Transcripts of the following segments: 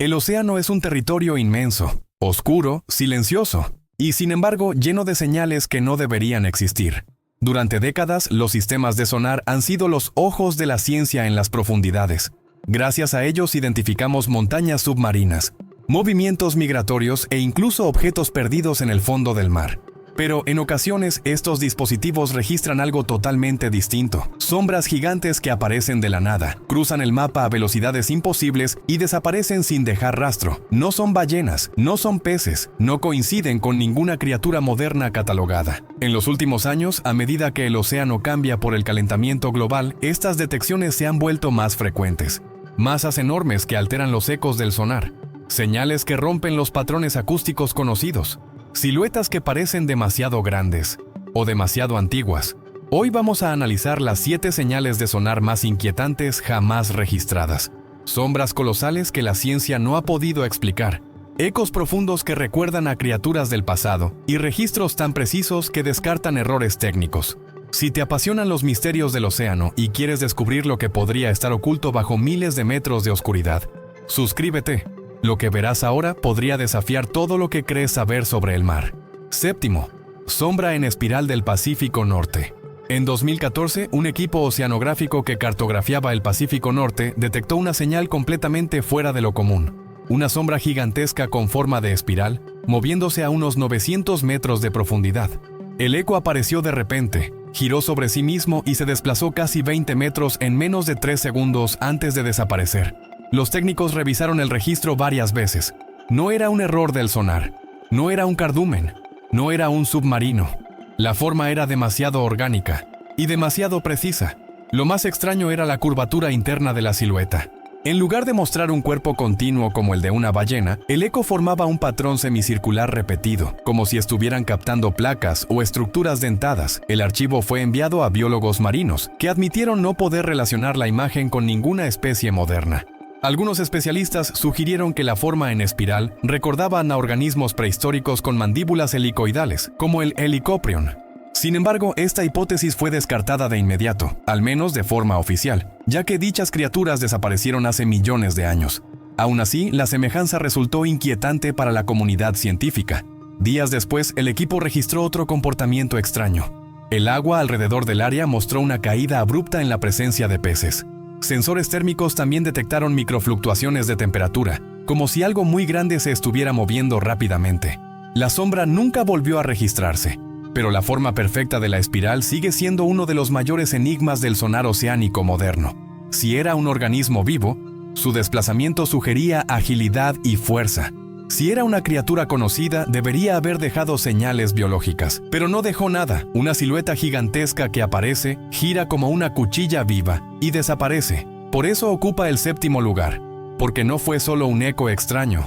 El océano es un territorio inmenso, oscuro, silencioso, y sin embargo lleno de señales que no deberían existir. Durante décadas, los sistemas de sonar han sido los ojos de la ciencia en las profundidades. Gracias a ellos identificamos montañas submarinas, movimientos migratorios e incluso objetos perdidos en el fondo del mar. Pero en ocasiones estos dispositivos registran algo totalmente distinto. Sombras gigantes que aparecen de la nada, cruzan el mapa a velocidades imposibles y desaparecen sin dejar rastro. No son ballenas, no son peces, no coinciden con ninguna criatura moderna catalogada. En los últimos años, a medida que el océano cambia por el calentamiento global, estas detecciones se han vuelto más frecuentes. Masas enormes que alteran los ecos del sonar, señales que rompen los patrones acústicos conocidos, siluetas que parecen demasiado grandes o demasiado antiguas. Hoy vamos a analizar las 7 señales de sonar más inquietantes jamás registradas. Sombras colosales que la ciencia no ha podido explicar, ecos profundos que recuerdan a criaturas del pasado y registros tan precisos que descartan errores técnicos. Si te apasionan los misterios del océano y quieres descubrir lo que podría estar oculto bajo miles de metros de oscuridad, suscríbete. Lo que verás ahora podría desafiar todo lo que crees saber sobre el mar. Séptimo, sombra en espiral del Pacífico Norte. En 2014, un equipo oceanográfico que cartografiaba el Pacífico Norte detectó una señal completamente fuera de lo común. Una sombra gigantesca con forma de espiral, moviéndose a unos 900 metros de profundidad. El eco apareció de repente, giró sobre sí mismo y se desplazó casi 20 metros en menos de 3 segundos antes de desaparecer. Los técnicos revisaron el registro varias veces. No era un error del sonar, no era un cardumen, no era un submarino. La forma era demasiado orgánica y demasiado precisa. Lo más extraño era la curvatura interna de la silueta. En lugar de mostrar un cuerpo continuo como el de una ballena, el eco formaba un patrón semicircular repetido, como si estuvieran captando placas o estructuras dentadas. El archivo fue enviado a biólogos marinos, que admitieron no poder relacionar la imagen con ninguna especie moderna. Algunos especialistas sugirieron que la forma en espiral recordaba a organismos prehistóricos con mandíbulas helicoidales, como el Helicoprion. Sin embargo, esta hipótesis fue descartada de inmediato, al menos de forma oficial, ya que dichas criaturas desaparecieron hace millones de años. Aún así, la semejanza resultó inquietante para la comunidad científica. Días después, el equipo registró otro comportamiento extraño. El agua alrededor del área mostró una caída abrupta en la presencia de peces. Sensores térmicos también detectaron microfluctuaciones de temperatura, como si algo muy grande se estuviera moviendo rápidamente. La sombra nunca volvió a registrarse, pero la forma perfecta de la espiral sigue siendo uno de los mayores enigmas del sonar oceánico moderno. Si era un organismo vivo, su desplazamiento sugería agilidad y fuerza. Si era una criatura conocida, debería haber dejado señales biológicas, pero no dejó nada. Una silueta gigantesca que aparece, gira como una cuchilla viva y desaparece. Por eso ocupa el 7º lugar, porque no fue solo un eco extraño.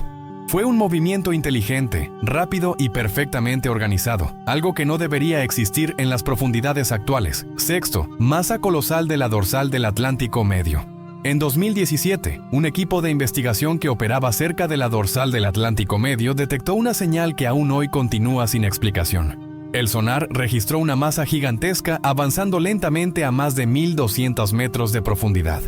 Fue un movimiento inteligente, rápido y perfectamente organizado, algo que no debería existir en las profundidades actuales. Sexto, masa colosal de la dorsal del Atlántico Medio. En 2017, un equipo de investigación que operaba cerca de la dorsal del Atlántico Medio detectó una señal que aún hoy continúa sin explicación. El sonar registró una masa gigantesca avanzando lentamente a más de 1.200 metros de profundidad.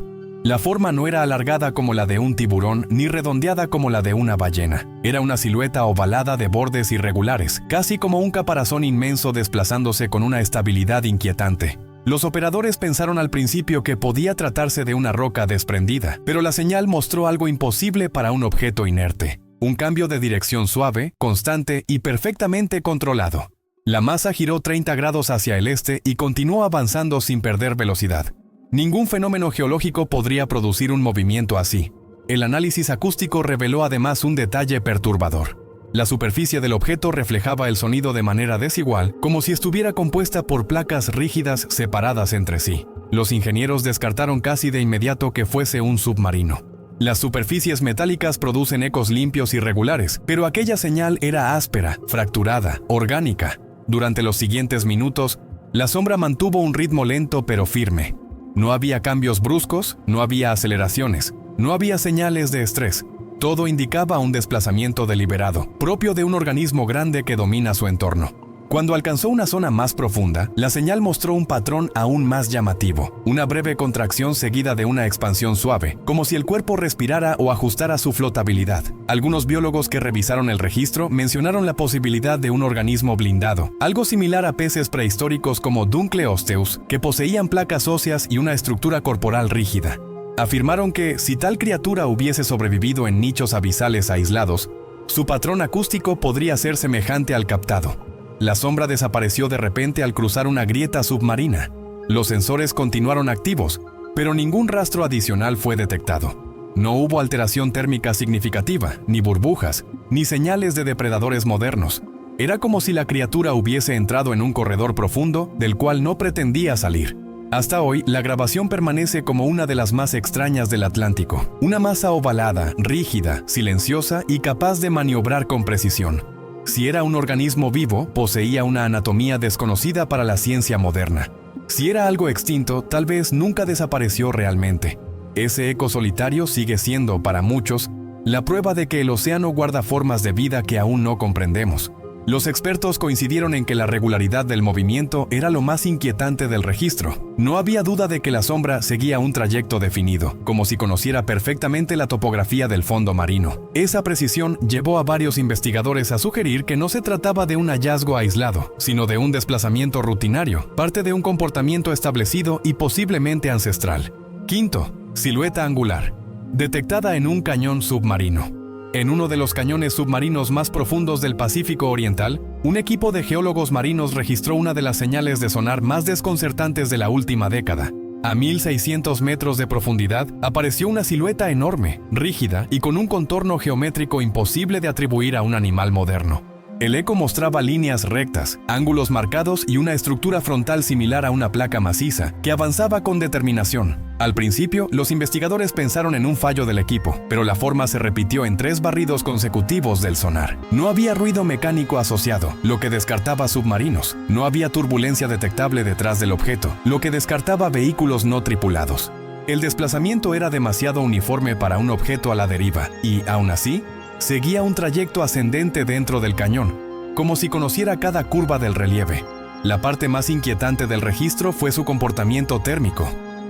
La forma no era alargada como la de un tiburón ni redondeada como la de una ballena. Era una silueta ovalada de bordes irregulares, casi como un caparazón inmenso desplazándose con una estabilidad inquietante. Los operadores pensaron al principio que podía tratarse de una roca desprendida, pero la señal mostró algo imposible para un objeto inerte. Un cambio de dirección suave, constante y perfectamente controlado. La masa giró 30 grados hacia el este y continuó avanzando sin perder velocidad. Ningún fenómeno geológico podría producir un movimiento así. El análisis acústico reveló además un detalle perturbador. La superficie del objeto reflejaba el sonido de manera desigual, como si estuviera compuesta por placas rígidas separadas entre sí. Los ingenieros descartaron casi de inmediato que fuese un submarino. Las superficies metálicas producen ecos limpios y regulares, pero aquella señal era áspera, fracturada, orgánica. Durante los siguientes minutos, la sombra mantuvo un ritmo lento pero firme. No había cambios bruscos, no había aceleraciones, no había señales de estrés. Todo indicaba un desplazamiento deliberado, propio de un organismo grande que domina su entorno. Cuando alcanzó una zona más profunda, la señal mostró un patrón aún más llamativo, una breve contracción seguida de una expansión suave, como si el cuerpo respirara o ajustara su flotabilidad. Algunos biólogos que revisaron el registro mencionaron la posibilidad de un organismo blindado, algo similar a peces prehistóricos como Dunkleosteus, que poseían placas óseas y una estructura corporal rígida. Afirmaron que, si tal criatura hubiese sobrevivido en nichos abisales aislados, su patrón acústico podría ser semejante al captado. La sombra desapareció de repente al cruzar una grieta submarina. Los sensores continuaron activos, pero ningún rastro adicional fue detectado. No hubo alteración térmica significativa, ni burbujas, ni señales de depredadores modernos. Era como si la criatura hubiese entrado en un corredor profundo del cual no pretendía salir. Hasta hoy, la grabación permanece como una de las más extrañas del Atlántico. Una masa ovalada, rígida, silenciosa y capaz de maniobrar con precisión. Si era un organismo vivo, poseía una anatomía desconocida para la ciencia moderna. Si era algo extinto, tal vez nunca desapareció realmente. Ese eco solitario sigue siendo, para muchos, la prueba de que el océano guarda formas de vida que aún no comprendemos. Los expertos coincidieron en que la regularidad del movimiento era lo más inquietante del registro. No había duda de que la sombra seguía un trayecto definido, como si conociera perfectamente la topografía del fondo marino. Esa precisión llevó a varios investigadores a sugerir que no se trataba de un hallazgo aislado, sino de un desplazamiento rutinario, parte de un comportamiento establecido y posiblemente ancestral. Quinto, silueta angular, detectada en un cañón submarino. En uno de los cañones submarinos más profundos del Pacífico Oriental, un equipo de geólogos marinos registró una de las señales de sonar más desconcertantes de la última década. A 1.600 metros de profundidad, apareció una silueta enorme, rígida y con un contorno geométrico imposible de atribuir a un animal moderno. El eco mostraba líneas rectas, ángulos marcados y una estructura frontal similar a una placa maciza, que avanzaba con determinación. Al principio, los investigadores pensaron en un fallo del equipo, pero la forma se repitió en 3 barridos consecutivos del sonar. No había ruido mecánico asociado, lo que descartaba submarinos. No había turbulencia detectable detrás del objeto, lo que descartaba vehículos no tripulados. El desplazamiento era demasiado uniforme para un objeto a la deriva, y, aún así, seguía un trayecto ascendente dentro del cañón, como si conociera cada curva del relieve. La parte más inquietante del registro fue su comportamiento térmico.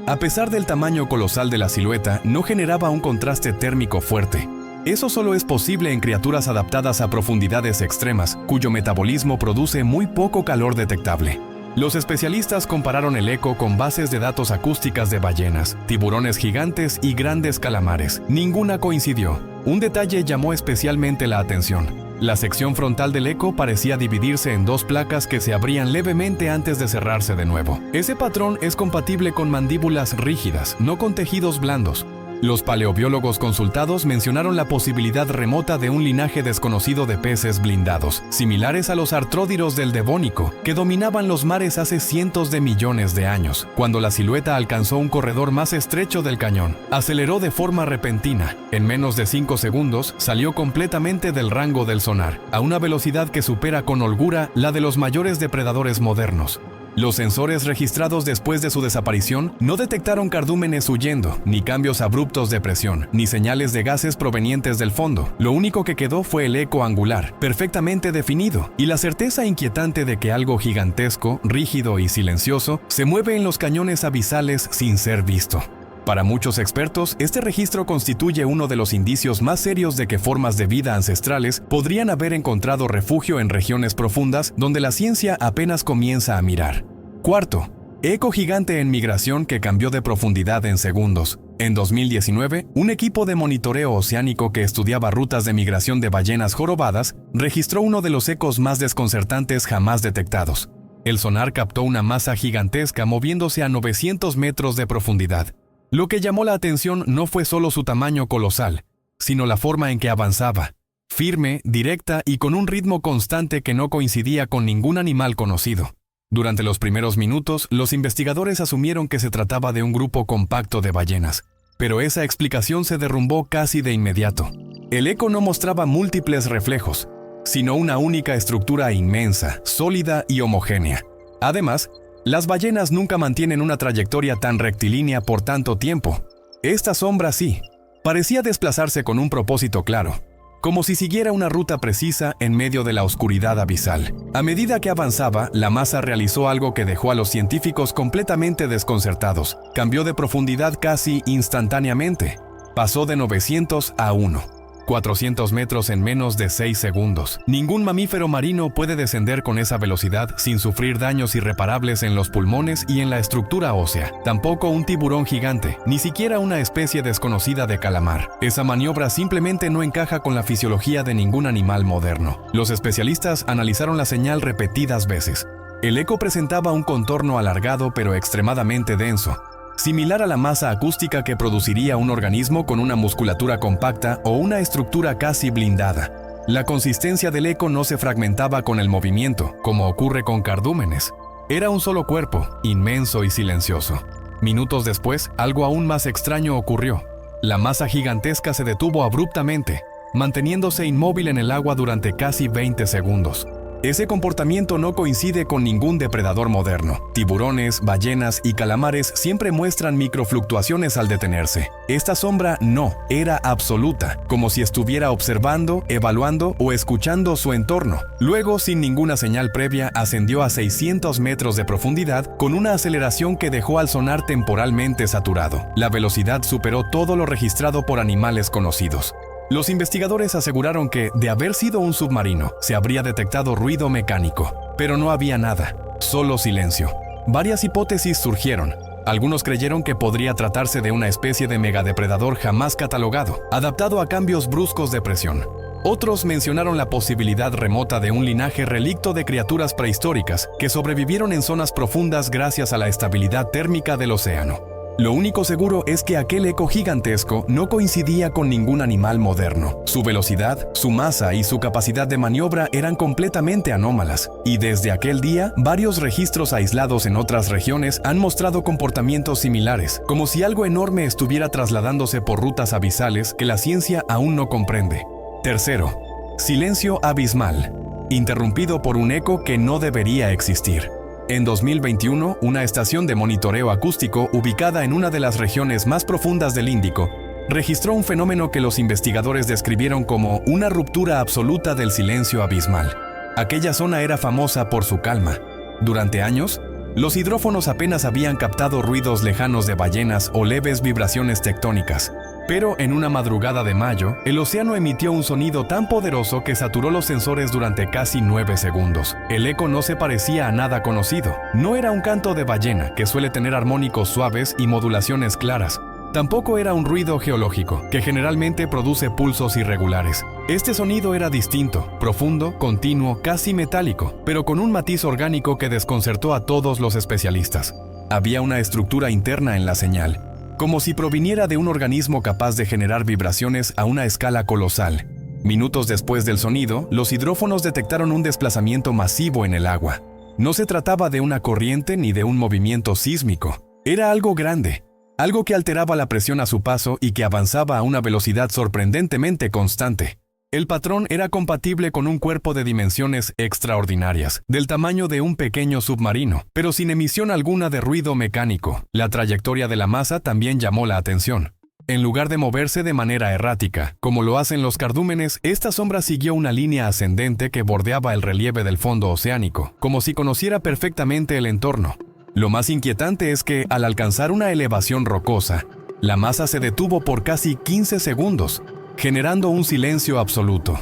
A pesar del tamaño colosal de la silueta, no generaba un contraste térmico fuerte. Eso solo es posible en criaturas adaptadas a profundidades extremas, cuyo metabolismo produce muy poco calor detectable. Los especialistas compararon el eco con bases de datos acústicas de ballenas, tiburones gigantes y grandes calamares. Ninguna coincidió. Un detalle llamó especialmente la atención. La sección frontal del eco parecía dividirse en 2 placas que se abrían levemente antes de cerrarse de nuevo. Ese patrón es compatible con mandíbulas rígidas, no con tejidos blandos. Los paleobiólogos consultados mencionaron la posibilidad remota de un linaje desconocido de peces blindados, similares a los artródiros del Devónico, que dominaban los mares hace cientos de millones de años. Cuando la silueta alcanzó un corredor más estrecho del cañón, aceleró de forma repentina. En menos de 5 segundos, salió completamente del rango del sonar, a una velocidad que supera con holgura la de los mayores depredadores modernos. Los sensores registrados después de su desaparición no detectaron cardúmenes huyendo, ni cambios abruptos de presión, ni señales de gases provenientes del fondo. Lo único que quedó fue el eco angular, perfectamente definido, y la certeza inquietante de que algo gigantesco, rígido y silencioso se mueve en los cañones abisales sin ser visto. Para muchos expertos, este registro constituye uno de los indicios más serios de que formas de vida ancestrales podrían haber encontrado refugio en regiones profundas donde la ciencia apenas comienza a mirar. Cuarto, eco gigante en migración que cambió de profundidad en segundos. En 2019, un equipo de monitoreo oceánico que estudiaba rutas de migración de ballenas jorobadas registró uno de los ecos más desconcertantes jamás detectados. El sonar captó una masa gigantesca moviéndose a 900 metros de profundidad. Lo que llamó la atención no fue solo su tamaño colosal, sino la forma en que avanzaba, firme, directa y con un ritmo constante que no coincidía con ningún animal conocido. Durante los primeros minutos, los investigadores asumieron que se trataba de un grupo compacto de ballenas, pero esa explicación se derrumbó casi de inmediato. El eco no mostraba múltiples reflejos, sino una única estructura inmensa, sólida y homogénea. Además, las ballenas nunca mantienen una trayectoria tan rectilínea por tanto tiempo. Esta sombra sí, parecía desplazarse con un propósito claro. como si siguiera una ruta precisa en medio de la oscuridad abisal. A medida que avanzaba, la masa realizó algo que dejó a los científicos completamente desconcertados. Cambió de profundidad casi instantáneamente. Pasó de 900 a 1. 400 metros en menos de 6 segundos. Ningún mamífero marino puede descender con esa velocidad sin sufrir daños irreparables en los pulmones y en la estructura ósea. Tampoco un tiburón gigante, ni siquiera una especie desconocida de calamar. Esa maniobra simplemente no encaja con la fisiología de ningún animal moderno. Los especialistas analizaron la señal repetidas veces. El eco presentaba un contorno alargado pero extremadamente denso, similar a la masa acústica que produciría un organismo con una musculatura compacta o una estructura casi blindada. La consistencia del eco no se fragmentaba con el movimiento, como ocurre con cardúmenes. Era un solo cuerpo, inmenso y silencioso. Minutos después, algo aún más extraño ocurrió. La masa gigantesca se detuvo abruptamente, manteniéndose inmóvil en el agua durante casi 20 segundos. Ese comportamiento no coincide con ningún depredador moderno. Tiburones, ballenas y calamares siempre muestran microfluctuaciones al detenerse. Esta sombra no, era absoluta, como si estuviera observando, evaluando o escuchando su entorno. Luego, sin ninguna señal previa, ascendió a 600 metros de profundidad con una aceleración que dejó al sonar temporalmente saturado. La velocidad superó todo lo registrado por animales conocidos. Los investigadores aseguraron que, de haber sido un submarino, se habría detectado ruido mecánico, pero no había nada, solo silencio. Varias hipótesis surgieron. Algunos creyeron que podría tratarse de una especie de megadepredador jamás catalogado, adaptado a cambios bruscos de presión. Otros mencionaron la posibilidad remota de un linaje relicto de criaturas prehistóricas que sobrevivieron en zonas profundas gracias a la estabilidad térmica del océano. Lo único seguro es que aquel eco gigantesco no coincidía con ningún animal moderno. Su velocidad, su masa y su capacidad de maniobra eran completamente anómalas, y desde aquel día, varios registros aislados en otras regiones han mostrado comportamientos similares, como si algo enorme estuviera trasladándose por rutas abisales que la ciencia aún no comprende. Tercero, silencio abismal, interrumpido por un eco que no debería existir. En 2021, una estación de monitoreo acústico ubicada en una de las regiones más profundas del Índico registró un fenómeno que los investigadores describieron como una ruptura absoluta del silencio abismal. Aquella zona era famosa por su calma. Durante años, los hidrófonos apenas habían captado ruidos lejanos de ballenas o leves vibraciones tectónicas. Pero en una madrugada de mayo, el océano emitió un sonido tan poderoso que saturó los sensores durante casi 9 segundos. El eco no se parecía a nada conocido. No era un canto de ballena, que suele tener armónicos suaves y modulaciones claras. Tampoco era un ruido geológico, que generalmente produce pulsos irregulares. Este sonido era distinto, profundo, continuo, casi metálico, pero con un matiz orgánico que desconcertó a todos los especialistas. Había una estructura interna en la señal, como si proviniera de un organismo capaz de generar vibraciones a una escala colosal. Minutos después del sonido, los hidrófonos detectaron un desplazamiento masivo en el agua. No se trataba de una corriente ni de un movimiento sísmico. Era algo grande, algo que alteraba la presión a su paso y que avanzaba a una velocidad sorprendentemente constante. El patrón era compatible con un cuerpo de dimensiones extraordinarias, del tamaño de un pequeño submarino, pero sin emisión alguna de ruido mecánico. La trayectoria de la masa también llamó la atención. En lugar de moverse de manera errática, como lo hacen los cardúmenes, esta sombra siguió una línea ascendente que bordeaba el relieve del fondo oceánico, como si conociera perfectamente el entorno. Lo más inquietante es que, al alcanzar una elevación rocosa, la masa se detuvo por casi 15 segundos, generando un silencio absoluto.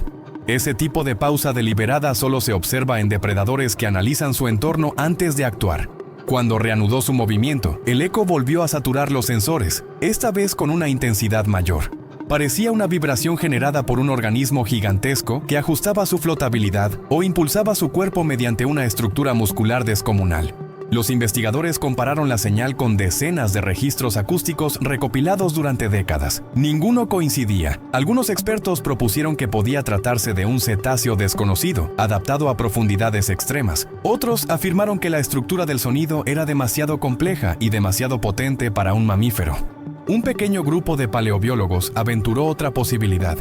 Ese tipo de pausa deliberada solo se observa en depredadores que analizan su entorno antes de actuar. Cuando reanudó su movimiento, el eco volvió a saturar los sensores, esta vez con una intensidad mayor. Parecía una vibración generada por un organismo gigantesco que ajustaba su flotabilidad o impulsaba su cuerpo mediante una estructura muscular descomunal. Los investigadores compararon la señal con decenas de registros acústicos recopilados durante décadas. Ninguno coincidía. Algunos expertos propusieron que podía tratarse de un cetáceo desconocido, adaptado a profundidades extremas. Otros afirmaron que la estructura del sonido era demasiado compleja y demasiado potente para un mamífero. Un pequeño grupo de paleobiólogos aventuró otra posibilidad: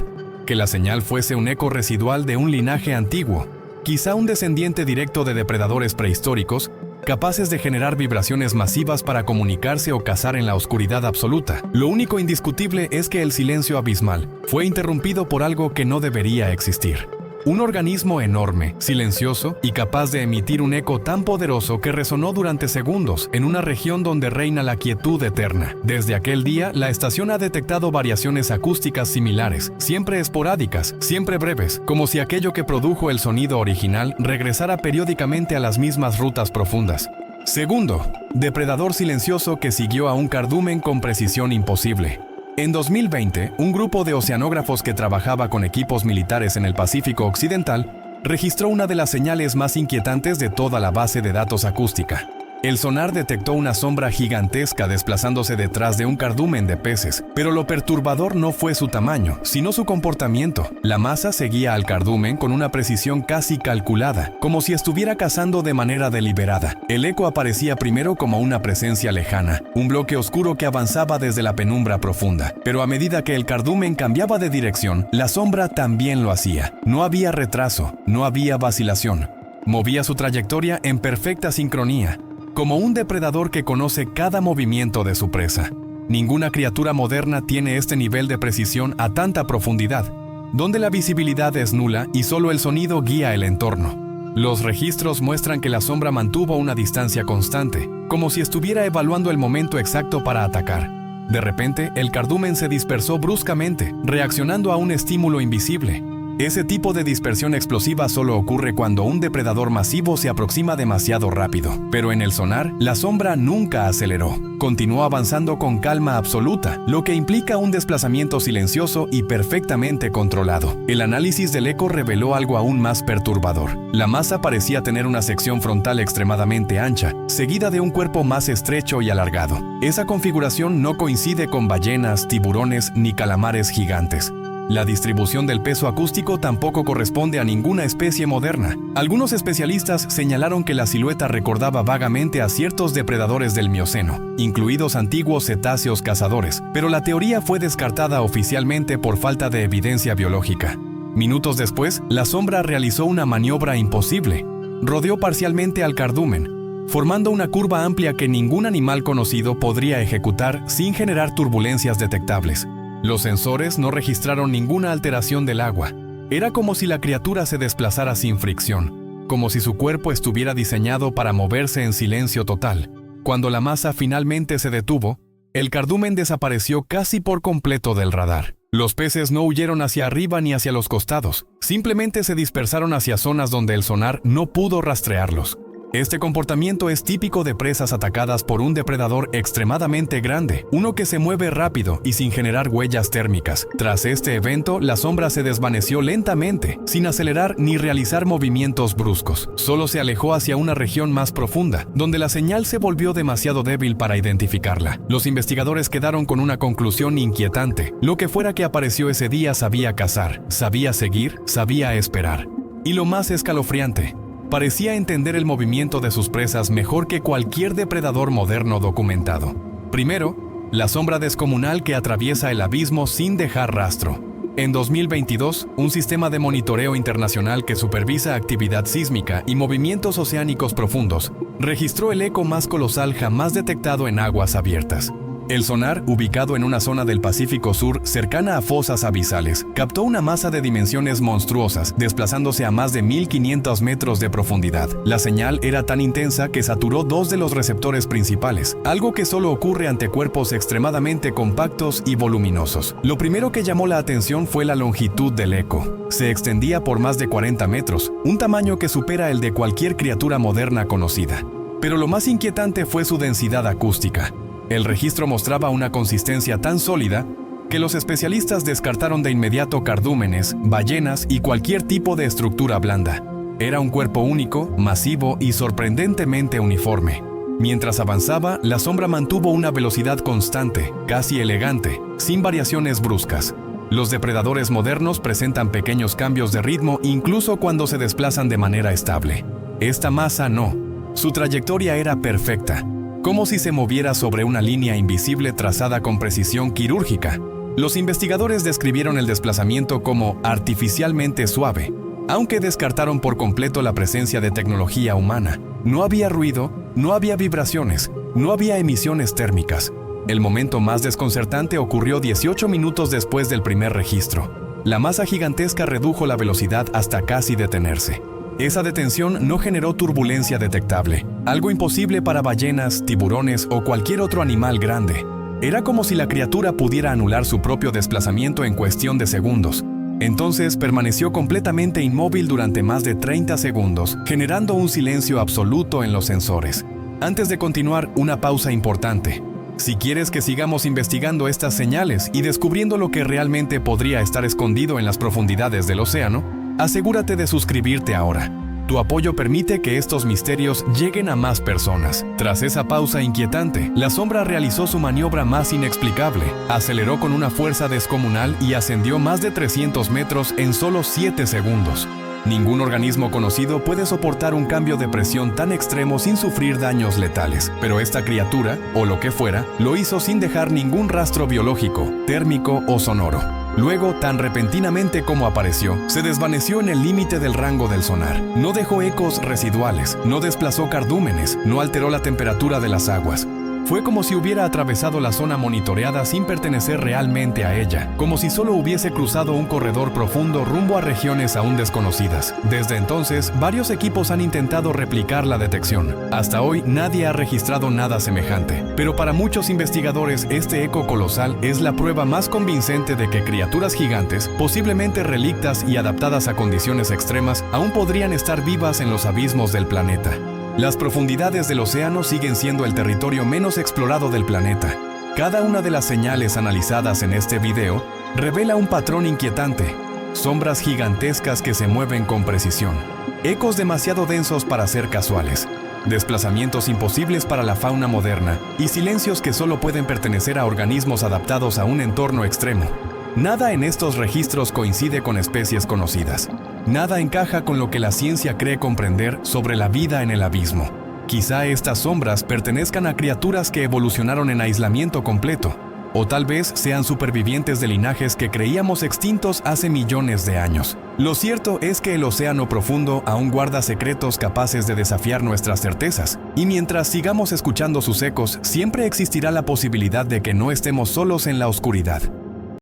que la señal fuese un eco residual de un linaje antiguo, quizá un descendiente directo de depredadores prehistóricos, capaces de generar vibraciones masivas para comunicarse o cazar en la oscuridad absoluta. Lo único indiscutible es que el silencio abismal fue interrumpido por algo que no debería existir. Un organismo enorme, silencioso y capaz de emitir un eco tan poderoso que resonó durante segundos en una región donde reina la quietud eterna. Desde aquel día, la estación ha detectado variaciones acústicas similares, siempre esporádicas, siempre breves, como si aquello que produjo el sonido original regresara periódicamente a las mismas rutas profundas. Segundo, depredador silencioso que siguió a un cardumen con precisión imposible. En 2020, un grupo de oceanógrafos que trabajaba con equipos militares en el Pacífico Occidental registró una de las señales más inquietantes de toda la base de datos acústica. El sonar detectó una sombra gigantesca desplazándose detrás de un cardumen de peces, pero lo perturbador no fue su tamaño, sino su comportamiento. La masa seguía al cardumen con una precisión casi calculada, como si estuviera cazando de manera deliberada. El eco aparecía primero como una presencia lejana, un bloque oscuro que avanzaba desde la penumbra profunda, pero a medida que el cardumen cambiaba de dirección, la sombra también lo hacía. No había retraso, no había vacilación. Movía su trayectoria en perfecta sincronía, como un depredador que conoce cada movimiento de su presa. Ninguna criatura moderna tiene este nivel de precisión a tanta profundidad, donde la visibilidad es nula y solo el sonido guía el entorno. Los registros muestran que la sombra mantuvo una distancia constante, como si estuviera evaluando el momento exacto para atacar. De repente, el cardumen se dispersó bruscamente, reaccionando a un estímulo invisible. Ese tipo de dispersión explosiva solo ocurre cuando un depredador masivo se aproxima demasiado rápido. Pero en el sonar, la sombra nunca aceleró. Continuó avanzando con calma absoluta, lo que implica un desplazamiento silencioso y perfectamente controlado. El análisis del eco reveló algo aún más perturbador. La masa parecía tener una sección frontal extremadamente ancha, seguida de un cuerpo más estrecho y alargado. Esa configuración no coincide con ballenas, tiburones ni calamares gigantes. La distribución del peso acústico tampoco corresponde a ninguna especie moderna. Algunos especialistas señalaron que la silueta recordaba vagamente a ciertos depredadores del Mioceno, incluidos antiguos cetáceos cazadores, pero la teoría fue descartada oficialmente por falta de evidencia biológica. Minutos después, la sombra realizó una maniobra imposible. Rodeó parcialmente al cardumen, formando una curva amplia que ningún animal conocido podría ejecutar sin generar turbulencias detectables. Los sensores no registraron ninguna alteración del agua. Era como si la criatura se desplazara sin fricción, como si su cuerpo estuviera diseñado para moverse en silencio total. Cuando la masa finalmente se detuvo, el cardumen desapareció casi por completo del radar. Los peces no huyeron hacia arriba ni hacia los costados, simplemente se dispersaron hacia zonas donde el sonar no pudo rastrearlos. Este comportamiento es típico de presas atacadas por un depredador extremadamente grande, uno que se mueve rápido y sin generar huellas térmicas. Tras este evento, la sombra se desvaneció lentamente, sin acelerar ni realizar movimientos bruscos. Solo se alejó hacia una región más profunda, donde la señal se volvió demasiado débil para identificarla. Los investigadores quedaron con una conclusión inquietante. Lo que fuera que apareció ese día sabía cazar, sabía seguir, sabía esperar. Y lo más escalofriante, parecía entender el movimiento de sus presas mejor que cualquier depredador moderno documentado. Primero, la sombra descomunal que atraviesa el abismo sin dejar rastro. En 2022, un sistema de monitoreo internacional que supervisa actividad sísmica y movimientos oceánicos profundos registró el eco más colosal jamás detectado en aguas abiertas. El sonar, ubicado en una zona del Pacífico Sur cercana a fosas abisales, captó una masa de dimensiones monstruosas, desplazándose a más de 1500 metros de profundidad. La señal era tan intensa que saturó 2 de los receptores principales, algo que solo ocurre ante cuerpos extremadamente compactos y voluminosos. Lo primero que llamó la atención fue la longitud del eco. Se extendía por más de 40 metros, un tamaño que supera el de cualquier criatura moderna conocida. Pero lo más inquietante fue su densidad acústica. El registro mostraba una consistencia tan sólida que los especialistas descartaron de inmediato cardúmenes, ballenas y cualquier tipo de estructura blanda. Era un cuerpo único, masivo y sorprendentemente uniforme. Mientras avanzaba, la sombra mantuvo una velocidad constante, casi elegante, sin variaciones bruscas. Los depredadores modernos presentan pequeños cambios de ritmo incluso cuando se desplazan de manera estable. Esta masa no. Su trayectoria era perfecta, como si se moviera sobre una línea invisible trazada con precisión quirúrgica. Los investigadores describieron el desplazamiento como artificialmente suave, aunque descartaron por completo la presencia de tecnología humana. No había ruido, No había vibraciones, no había emisiones térmicas. El momento más desconcertante ocurrió 18 minutos después del primer registro. La masa gigantesca redujo la velocidad hasta casi detenerse. Esa detención no generó turbulencia detectable, algo imposible para ballenas, tiburones o cualquier otro animal grande. Era como si la criatura pudiera anular su propio desplazamiento en cuestión de segundos. Entonces permaneció completamente inmóvil durante más de 30 segundos, generando un silencio absoluto en los sensores. Antes de continuar, una pausa importante. Si quieres que sigamos investigando estas señales y descubriendo lo que realmente podría estar escondido en las profundidades del océano, asegúrate de suscribirte ahora. Tu apoyo permite que estos misterios lleguen a más personas. Tras esa pausa inquietante, la sombra realizó su maniobra más inexplicable. Aceleró con una fuerza descomunal y ascendió más de 300 metros en solo 7 segundos. Ningún organismo conocido puede soportar un cambio de presión tan extremo sin sufrir daños letales, pero esta criatura, o lo que fuera, lo hizo sin dejar ningún rastro biológico, térmico o sonoro. Luego, tan repentinamente como apareció, se desvaneció en el límite del rango del sonar. No dejó ecos residuales, no desplazó cardúmenes, no alteró la temperatura de las aguas. Fue como si hubiera atravesado la zona monitoreada sin pertenecer realmente a ella, como si solo hubiese cruzado un corredor profundo rumbo a regiones aún desconocidas. Desde entonces, varios equipos han intentado replicar la detección. Hasta hoy, nadie ha registrado nada semejante. Pero para muchos investigadores, este eco colosal es la prueba más convincente de que criaturas gigantes, posiblemente relictas y adaptadas a condiciones extremas, aún podrían estar vivas en los abismos del planeta. Las profundidades del océano siguen siendo el territorio menos explorado del planeta. Cada una de las señales analizadas en este video revela un patrón inquietante. Sombras gigantescas que se mueven con precisión. Ecos demasiado densos para ser casuales. Desplazamientos imposibles para la fauna moderna y silencios que solo pueden pertenecer a organismos adaptados a un entorno extremo. Nada en estos registros coincide con especies conocidas. Nada encaja con lo que la ciencia cree comprender sobre la vida en el abismo. Quizá estas sombras pertenezcan a criaturas que evolucionaron en aislamiento completo, o tal vez sean supervivientes de linajes que creíamos extintos hace millones de años. Lo cierto es que el océano profundo aún guarda secretos capaces de desafiar nuestras certezas, y mientras sigamos escuchando sus ecos, siempre existirá la posibilidad de que no estemos solos en la oscuridad.